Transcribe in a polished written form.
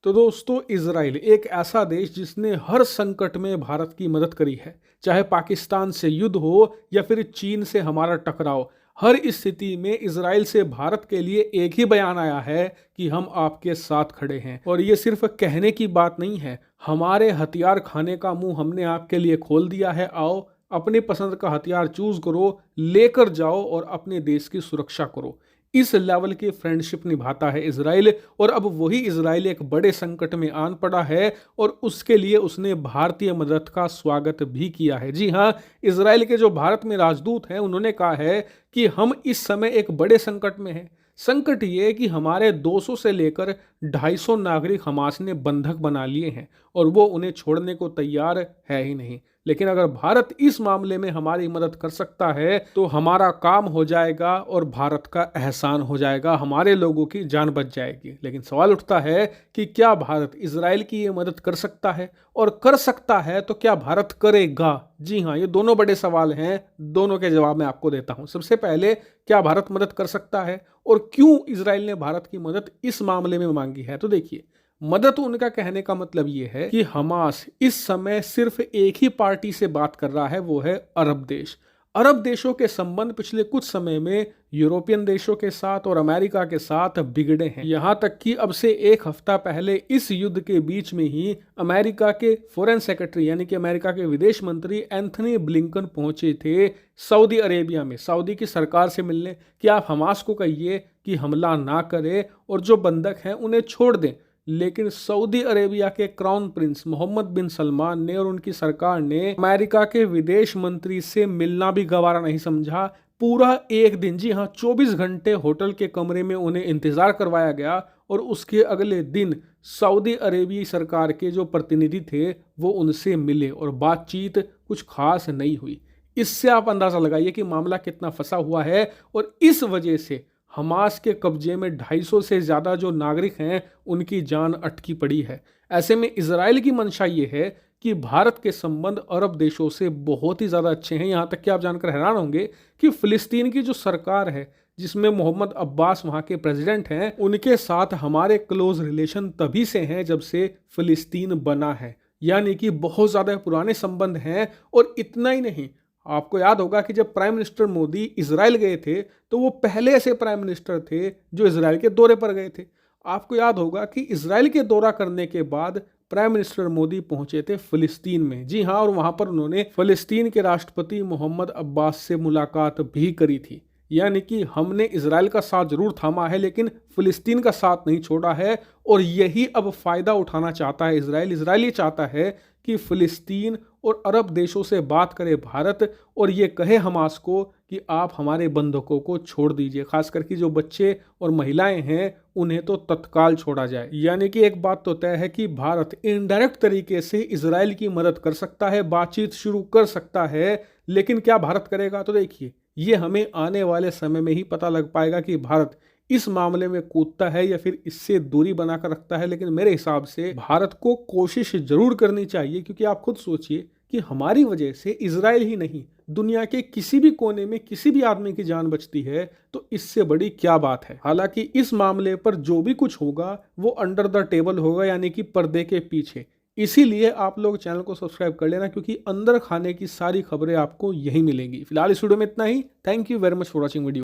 तो दोस्तों, इजराइल एक ऐसा देश जिसने हर संकट में भारत की मदद करी है। चाहे पाकिस्तान से युद्ध हो या फिर चीन से हमारा टकराव, हर स्थिति में इजराइल से भारत के लिए एक ही बयान आया है कि हम आपके साथ खड़े हैं। और ये सिर्फ कहने की बात नहीं है, हमारे हथियार खाने का मुंह हमने आपके लिए खोल दिया है। आओ, अपनी पसंद का हथियार चूज करो, लेकर जाओ और अपने देश की सुरक्षा करो। इस लेवल की फ्रेंडशिप निभाता है इजराइल। और अब वही इजराइल एक बड़े संकट में आन पड़ा है और उसके लिए उसने भारतीय मदद का स्वागत भी किया है। जी हाँ, इजराइल के जो भारत में राजदूत हैं उन्होंने कहा है कि हम इस समय एक बड़े संकट में हैं। संकट ये कि हमारे 200 से लेकर 250 नागरिक हमास ने बंधक बना लिए हैं और वो उन्हें छोड़ने को तैयार है ही नहीं। लेकिन अगर भारत इस मामले में हमारी मदद कर सकता है तो हमारा काम हो जाएगा और भारत का एहसान हो जाएगा, हमारे लोगों की जान बच जाएगी। लेकिन सवाल उठता है कि क्या भारत इजराइल की ये मदद कर सकता है, और कर सकता है तो क्या भारत करेगा? जी हाँ, ये दोनों बड़े सवाल हैं, दोनों के जवाब मैं आपको देता हूं। सबसे पहले, क्या भारत मदद कर सकता है और क्यों इजराइल ने भारत की मदद इस मामले में मांगी है? तो देखिए, मदद उनका कहने का मतलब ये है कि हमास इस समय सिर्फ एक ही पार्टी से बात कर रहा है, वो है अरब देश। अरब देशों के संबंध पिछले कुछ समय में यूरोपियन देशों के साथ और अमेरिका के साथ बिगड़े हैं। यहां तक कि अब से एक हफ्ता पहले इस युद्ध के बीच में ही अमेरिका के फॉरेन सेक्रेटरी यानी कि अमेरिका के विदेश मंत्री एंथनी ब्लिंकन पहुंचे थे सऊदी अरेबिया में, सऊदी की सरकार से मिलने कि आप हमास को कहिए कि हमला ना करे और जो बंधक हैं उन्हें छोड़ दें। लेकिन सऊदी अरेबिया के क्राउन प्रिंस मोहम्मद बिन सलमान ने और उनकी सरकार ने अमेरिका के विदेश मंत्री से मिलना भी गवारा नहीं समझा। पूरा एक दिन, जी हाँ 24 घंटे होटल के कमरे में उन्हें इंतजार करवाया गया और उसके अगले दिन सऊदी अरेबिया सरकार के जो प्रतिनिधि थे वो उनसे मिले और बातचीत कुछ खास नहीं हुई। इससे आप अंदाजा लगाइए कि मामला कितना फंसा हुआ है। और इस वजह से हमास के कब्जे में 250 से ज़्यादा जो नागरिक हैं उनकी जान अटकी पड़ी है। ऐसे में इजराइल की मंशा ये है कि भारत के संबंध अरब देशों से बहुत ही ज़्यादा अच्छे हैं। यहाँ तक कि आप जानकर हैरान होंगे कि फिलिस्तीन की जो सरकार है, जिसमें मोहम्मद अब्बास वहाँ के प्रेसिडेंट हैं, उनके साथ हमारे क्लोज रिलेशन तभी से हैं जब से फिलिस्तीन बना है, यानी कि बहुत ज़्यादा पुराने संबंध हैं। और इतना ही नहीं, आपको याद होगा कि जब प्राइम मिनिस्टर मोदी इजराइल गए थे तो वो पहले ऐसे प्राइम मिनिस्टर थे जो इजराइल के दौरे पर गए थे। आपको याद होगा कि इजराइल के दौरा करने के बाद प्राइम मिनिस्टर मोदी पहुंचे थे फिलिस्तीन में। जी हाँ, और वहां पर उन्होंने फिलिस्तीन के राष्ट्रपति मोहम्मद अब्बास से मुलाकात भी करी थी। यानी कि हमने इजराइल का साथ जरूर थामा है लेकिन फिलिस्तीन का साथ नहीं छोड़ा है। और यही अब फायदा उठाना चाहता है इजराइल। इजराइल ये चाहता है कि फिलिस्तीन और अरब देशों से बात करे भारत और ये कहे हमास को कि आप हमारे बंधकों को छोड़ दीजिए, खास करके जो बच्चे और महिलाएं हैं उन्हें तो तत्काल छोड़ा जाए। यानी कि एक बात तो तय है कि भारत इनडायरेक्ट तरीके से इजराइल की मदद कर सकता है, बातचीत शुरू कर सकता है। लेकिन क्या भारत करेगा? तो देखिए, ये हमें आने वाले समय में ही पता लग पाएगा कि भारत इस मामले में कूदता है या फिर इससे दूरी बनाकर रखता है। लेकिन मेरे हिसाब से भारत को कोशिश जरूर करनी चाहिए, क्योंकि आप खुद सोचिए कि हमारी वजह से इजराइल ही नहीं, दुनिया के किसी भी कोने में किसी भी आदमी की जान बचती है तो इससे बड़ी क्या बात है। हालांकि इस मामले पर जो भी कुछ होगा वो अंडर द टेबल होगा, यानी कि पर्दे के पीछे। इसीलिए आप लोग चैनल को सब्सक्राइब कर लेना, क्योंकि अंदर खाने की सारी खबरें आपको यही मिलेंगी। फिलहाल इस वीडियो में इतना ही। Thank you very much for watching video.